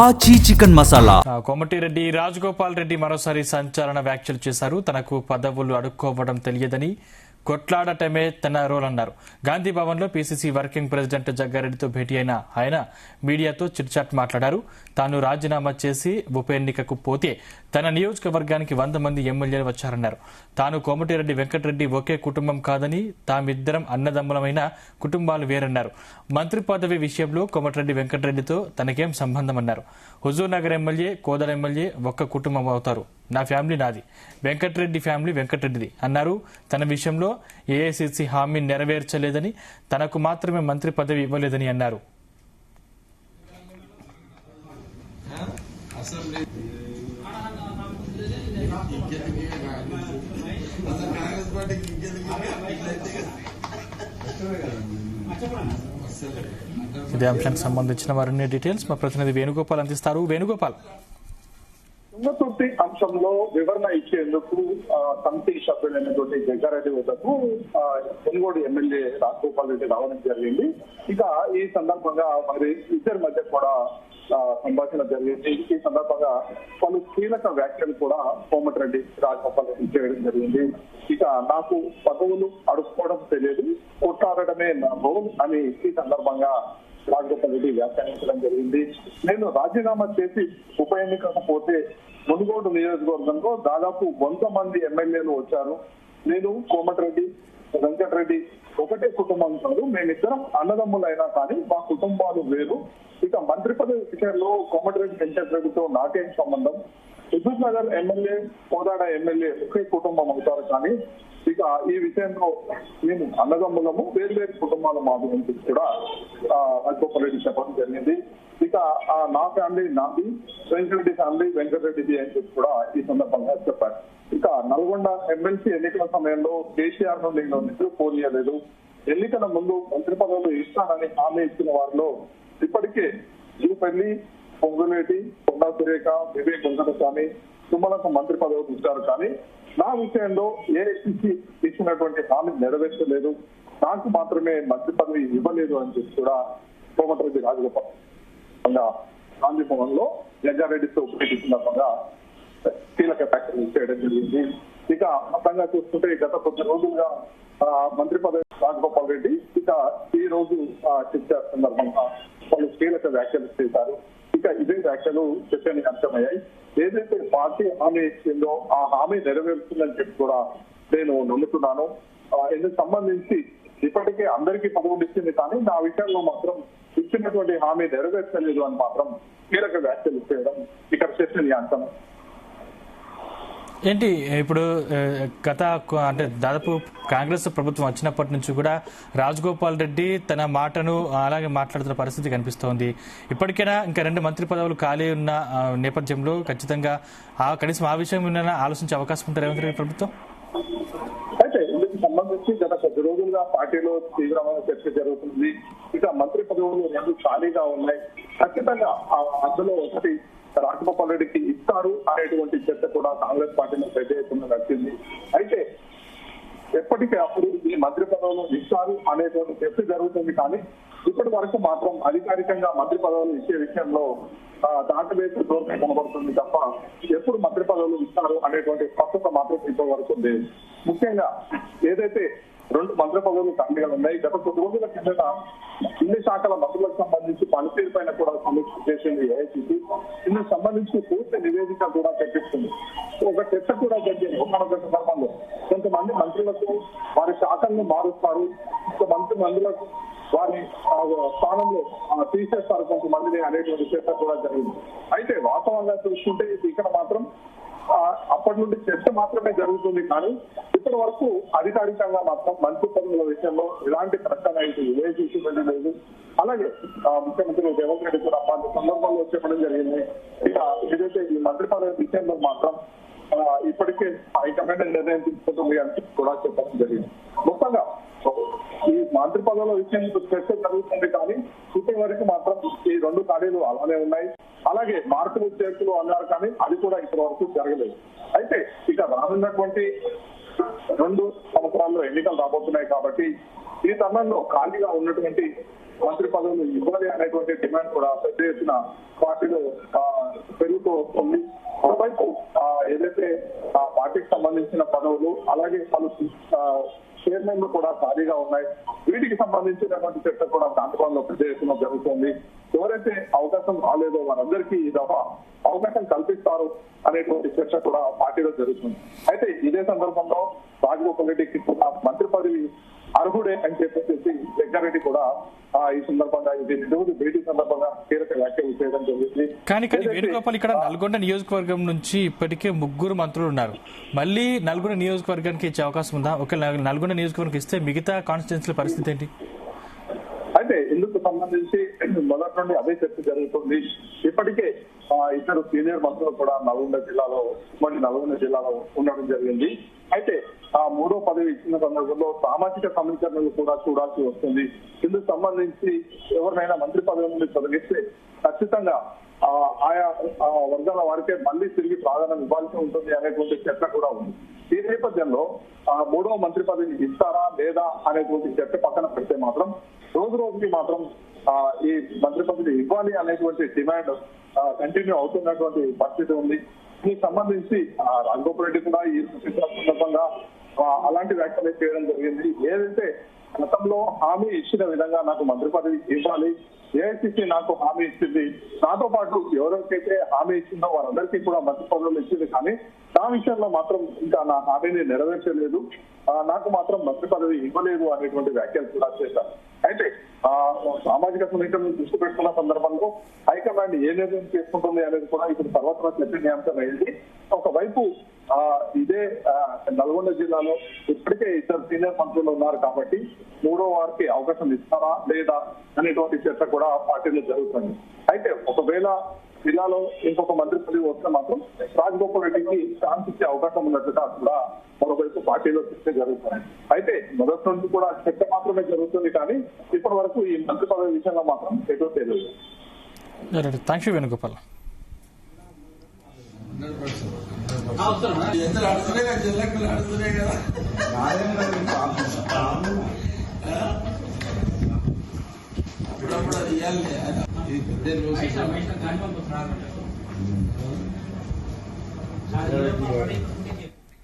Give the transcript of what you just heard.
ఆచి చికెన్ మసాలా. కోమటిరెడ్డి రాజగోపాల్ రెడ్డి మరోసారి సంచలన వ్యాఖ్యలు చేశారు. తనకు పదవులు అడుక్కోవడం తెలియదని, కొట్లాడటమే తన రోల్ అన్నారు. గాంధీ భవన్ లో పీసీసీ వర్కింగ్ ప్రెసిడెంట్ జగ్గారెడ్డితో భేటీ అయిన ఆయన మీడియాతో చిట్చాట్ మాట్లాడారు. తాను రాజీనామా చేసి ఉప ఎన్నికకు పోతే తన నియోజకవర్గానికి 100 మంది ఎమ్మెల్యేలు వచ్చారన్నారు. తాను కోమటిరెడ్డి వెంకటరెడ్డి ఒకే కుటుంబం కాదని, తామిద్దరం అన్నదమ్ములమైన కుటుంబాలు వేరన్నారు. మంత్రి పదవి విషయంలో కోమటిరెడ్డి వెంకటరెడ్డితో తనకేం సంబంధమన్నారు. హుజూర్ నగర్ ఎమ్మెల్యే, కోదల ఎమ్మెల్యే ఒక్క కుటుంబం అవుతారు. నా ఫ్యామిలీ నాది, వెంకటరెడ్డి ఫ్యామిలీ వెంకటరెడ్డిది అన్నారు. తన విషయంలో ఏఐసీసీ హామీ నెరవేర్చలేదని, తనకు మాత్రమే మంత్రి పదవి ఇవ్వలేదని అన్నారు. ఇదే అంశానికి సంబంధించిన మరిన్ని డీటెయిల్స్ మా ప్రతినిధి వేణుగోపాల్ అందిస్తారు. వేణుగోపాల్, తుంగతుర్తి అంశంలో వివరణ ఇచ్చేందుకు కమిటీ సభ్యులైనటువంటి జగ్గారెడ్డి వద్దకు కొనుగోడు ఎమ్మెల్యే రాజగోపాల్ రెడ్డి రావడం జరిగింది. ఇక ఈ సందర్భంగా మరి ఇద్దరి మధ్య కూడా సంభాషణ జరిగింది. ఈ సందర్భంగా పలు కీలక వ్యాఖ్యలు కూడా కోమటిరెడ్డి రాజగోపాల్ రెడ్డి చేయడం జరిగింది. ఇక నాకు పదవులు అడుక్కోవడం తెలియదు, కొట్లాడటమే నా రోల్ అని ఈ సందర్భంగా రాజగోపాల్ రెడ్డి వ్యాఖ్యానించడం జరిగింది. నేను రాజీనామా చేసి ఉప ఎన్నికకు పోతే మునుగోడు నియోజకవర్గంలో దాదాపు 100 మంది ఎమ్మెల్యేలు వచ్చారు. నేను కోమటిరెడ్డి వెంకటరెడ్డి ఒకటే కుటుంబం కాదు, మేమిద్దరం అన్నదమ్ములైనా కానీ మా కుటుంబాలు వేరు. ఇక మంత్రి పదవి విషయంలో కోమటిరెడ్డి వెంకటరెడ్డితో నాకేం సంబంధం, హుజూర్ నగర్ ఎమ్మెల్యే, కోదాడ ఎమ్మెల్యే ఒకే కుటుంబం అవుతారు. కానీ ఇక ఈ విషయంలో మేము అన్నదమ్ములము, వేరు వేరు కుటుంబాల మాది అని కూడా రాజగోపాల్ రెడ్డి చెప్పడం జరిగింది. ఇక నా ఫ్యామిలీ నాది, వెంకటరెడ్డి ఫ్యామిలీ వెంకటరెడ్డిది అని చెప్పి కూడా ఈ సందర్భంగా చెప్పారు. ఇక నల్గొండ ఎమ్మెల్సీ ఎన్నికల సమయంలో కేసీఆర్ నుండి నేను నిధులు పోనీయలేదు, ఎన్నికల ముందు మంత్రి పదవులు ఇస్తానని హామీ ఇచ్చిన వారిలో ఇప్పటికే జూపల్లి, పొంగులేటి, కొండా సురేఖ, వివేక్ వెంకటస్వామి, సుమలకు మంత్రి పదవులు ఇచ్చారు. కానీ నా విషయంలో ఏఐసీసీ ఇచ్చినటువంటి హామీ నెరవేర్చలేదు, నాకు మాత్రమే మంత్రి పదవి ఇవ్వలేదు అని చెప్పి కూడా కోమటిరెడ్డి రాజగోపాల్ గాంధీ భవన్ లో జగ్గారెడ్డితో భేటీ సందర్భంగా కీలక వ్యాఖ్యలు చేయడం జరిగింది. ఇక మొత్తంగా చూసుకుంటే గత కొద్ది రోజులుగా మంత్రి పదవి రాజగోపాల్ రెడ్డి ఇక ఈ రోజు చర్చ సందర్భంగా వాళ్ళు కీలక వ్యాఖ్యలు చేశారు. ఇక ఇదే వ్యాఖ్యలు చర్చనీయాంశమయ్యాయి. ఏదైతే పార్టీ హామీ ఇచ్చిందో ఆ హామీ నెరవేరుతుందని చెప్పి కూడా నేను నమ్ముతున్నాను. ఇందుకు సంబంధించి ఇప్పటికే అందరికీ పదవులు ఇచ్చింది, కానీ నా విషయంలో మాత్రం ఇచ్చినటువంటి హామీ నెరవేర్చలేదు అని మాత్రం కీలక వ్యాఖ్యలు చేయడం ఇక్కడ చర్చనీయాంశం. ఏంటి ఇప్పుడు గత అంటే దాదాపు కాంగ్రెస్ ప్రభుత్వం వచ్చినప్పటి నుంచి కూడా రాజగోపాల్ రెడ్డి తన మాటను అలాగే మాట్లాడుతున్న పరిస్థితి కనిపిస్తోంది. ఇప్పటికైనా ఇంకా 2 మంత్రి పదవులు ఖాళీ ఉన్న నేపథ్యంలో ఖచ్చితంగా కనీసం ఆ విషయం ఏమైనా ఆలోచించే అవకాశం ఉంటుంది రేవంత్ రెడ్డి ప్రభుత్వం? అయితే ఇందుకు సంబంధించి గత కొద్ది రోజులుగా పార్టీలో తీవ్రమైన చర్చ జరుగుతుంది. ఇక మంత్రి పదవులు 2 ఖాళీగా ఉన్నాయి. ఖచ్చితంగా అందులో ఒకటి రాజగోపాల్ రెడ్డికి ఇస్తారు అనేటువంటి చర్చ కూడా కాంగ్రెస్ పార్టీలో పెద్ద ఎత్తున నడిచింది. అయితే ఎప్పటికీ అప్పుడు ఈ మంత్రి పదవులు ఇస్తారు అనేటువంటి చర్చ జరుగుతుంది. కానీ ఇప్పటి వరకు మాత్రం అధికారికంగా మంత్రి పదవులు ఇచ్చే విషయంలో దాటవేసే ధోరణి కనబడుతుంది తప్ప ఎప్పుడు మంత్రి పదవులు ఇస్తారు అనేటువంటి స్పష్టత మాత్రం ఇప్పటి వరకు లేదు. ముఖ్యంగా ఏదైతే 2 మంత్రి పదవులు ఖాళీగా ఉన్నాయి. గత కొద్ది రోజుల కిందట అన్ని శాఖల మంత్రులకు సంబంధించి పనితీరు పైన కూడా సమీక్ష చేసింది ఏఐసీసీ. ఇందుకు సంబంధించి పూర్తి నివేదిక కూడా తెప్పిస్తుంది. ఒక చర్చ కూడా జరిగింది. ఒక సందర్భంలో కొంతమంది మంత్రులకు వారి శాఖలను మారుస్తారు, కొంతమంది మంత్రులకు వారి స్థానంలో తీసేస్తారు కొంతమందిని అనేటువంటి చర్చ కూడా జరిగింది. అయితే వాస్తవంగా చూసుకుంటే ఇక్కడ మాత్రం అప్పటి నుండి చర్చ మాత్రమే జరుగుతుంది. కానీ ఇప్పటి వరకు అధికారికంగా మాత్రం మంత్రి పదవుల విషయంలో ఎలాంటి ప్రకటన అయితే ఏఐసీసీ లేదు. అలాగే ముఖ్యమంత్రి రేవంత్ రెడ్డి కూడా పలు సందర్భాల్లో చెప్పడం జరిగింది. ఇక ఏదైతే ఈ మంత్రి పదవి విషయంలో మాత్రం ఇప్పటికే హైకమాండ్ నిర్ణయం తీసుకుంటుంది అని కూడా చెప్పడం జరిగింది. మొత్తంగా ఈ మంత్రి పదవుల విషయంలో చర్చ జరుగుతుంది. కానీ ఇప్పటి వరకు మాత్రం ఈ 2 ఖాళీలు అలానే ఉన్నాయి. అలాగే మార్పులు చేర్పులు అన్నారు, కానీ అది కూడా ఇప్పటి వరకు జరగలేదు. అయితే ఇక రానున్నటువంటి 2 సంవత్సరాల్లో ఎన్నికలు రాబోతున్నాయి కాబట్టి ఈ తరుణంలో ఖాళీగా ఉన్నటువంటి మంత్రి పదవులు ఇవ్వాలి అనేటువంటి డిమాండ్ కూడా పెద్ద ఎత్తున పార్టీలో పెరుగుతూ వస్తుంది. ఒకవైపు ఏదైతే ఆ పార్టీకి సంబంధించిన పదవులు అలాగే పలు చైర్మన్లు కూడా ఖాళీగా ఉన్నాయి. వీటికి సంబంధించినటువంటి చర్చ కూడా ప్రాంతంలో పెద్ద ఎత్తున జరుగుతుంది. ఎవరైతే అవకాశం రాలేదో వారందరికీ ఇదొక అవకాశం కల్పిస్తారు అనేటువంటి చర్చ కూడా పార్టీలో జరుగుతుంది. అయితే ఇదే సందర్భంలో రాజగోపాల్ రెడ్డికి కూడా మంత్రి పదవి అర్హుడే అని చెప్పేసి జగ్గారెడ్డి కూడా ఈ సందర్భంగా ఇది రోజు భేటీ సందర్భంగా కీలక వ్యాఖ్యలు చేయడం జరిగింది. కానీ వేణుగోపాల్ ఇక్కడ నల్గొండ నియోజకవర్గం నుంచి ఇప్పటికే 3 మంత్రులు ఉన్నారు. మళ్ళీ నల్గొండ నియోజకవర్గానికి ఇచ్చే అవకాశం ఉందా? ఒక నల్గొండ నియోజకవర్గం ఇస్తే మిగతా కాన్స్టిట్యున్సీల పరిస్థితి ఏంటి? అయితే ఇందుకు సంబంధించి మొదటి నుండి అదే చర్చ జరుగుతుంది. ఇప్పటికే ఇద్దరు సీనియర్ మంత్రులు కూడా నల్గొండ జిల్లాలో ఉండడం జరిగింది. అయితే ఆ 3వ పదవి ఇచ్చిన సందర్భంలో సామాజిక సమీకరణలు కూడా చూడాల్సి వస్తుంది. ఇందుకు సంబంధించి ఎవరినైనా మంత్రి పదవి నుండి తొలగిస్తే ఖచ్చితంగా ఆయా వర్గాల వారికే మళ్ళీ తిరిగి ప్రాధాన్యం ఇవ్వాల్సి ఉంటుంది అనేటువంటి చర్చ కూడా ఉంది. ఈ నేపథ్యంలో 3వ మంత్రి పదవిని ఇస్తారా లేదా అనేటువంటి చర్చ పక్కన పెడితే మాత్రం రోజుకి మాత్రం ఈ మంత్రి పదవి ఇవ్వాలి అనేటువంటి డిమాండ్ కంటిన్యూ అవుతున్నటువంటి పరిస్థితి ఉంది. దీనికి సంబంధించి రాజగోపాల్ రెడ్డి కూడా ఈ సందర్భంగా అలాంటి వ్యాఖ్యలు చేయడం జరిగింది. ఏదైతే గతంలో హామీ ఇచ్చిన విధంగా నాకు మంత్రి పదవి ఇవ్వాలి, ఏఐసిసి నాకు హామీ ఇచ్చింది, నాతో పాటు ఎవరికైతే హామీ ఇచ్చిందో వారందరికీ కూడా మంత్రి పదవులు ఇచ్చింది, కానీ నా విషయంలో మాత్రం ఇంకా నా హామీని నెరవేర్చలేదు, నాకు మాత్రం మంత్రి పదవి ఇవ్వలేదు అనేటువంటి వ్యాఖ్యలు కూడా చేశారు. అయితే సామాజిక సమీకరణను దృష్టి పెట్టుకున్న సందర్భంలో హైకమాండ్ ఏ నిర్ణయం తీసుకుంటుంది అనేది కూడా ఇప్పుడు సర్వత్రా చర్చనీయాంశం అయింది. ఒకవైపు ఇదే నల్గొండ జిల్లాలో ఇప్పటికే ఇద్దరు సీనియర్ మంత్రులు ఉన్నారు కాబట్టి 3వ వారికి అవకాశం ఇస్తారా లేదా అనేటువంటి చర్చ కూడా పార్టీలో జరుగుతుంది. అయితే ఒకవేళ జిల్లాలో ఇంకొక మంత్రి పదవి వస్తే మాత్రం రాజగోపాల్ రెడ్డికి ఛాన్స్ ఇచ్చే అవకాశం ఉన్నట్టుగా కూడా మరోవైపు పార్టీలో చర్చ జరుగుతుంది. అయితే మొదటి నుంచి కూడా చర్చ మాత్రమే జరుగుతుంది, కానీ ఇప్పటి వరకు ఈ మంత్రి పదవి విషయంలో మాత్రం ఎటు తెలియదు. Thank you Venugopal. ఇవ్వాలి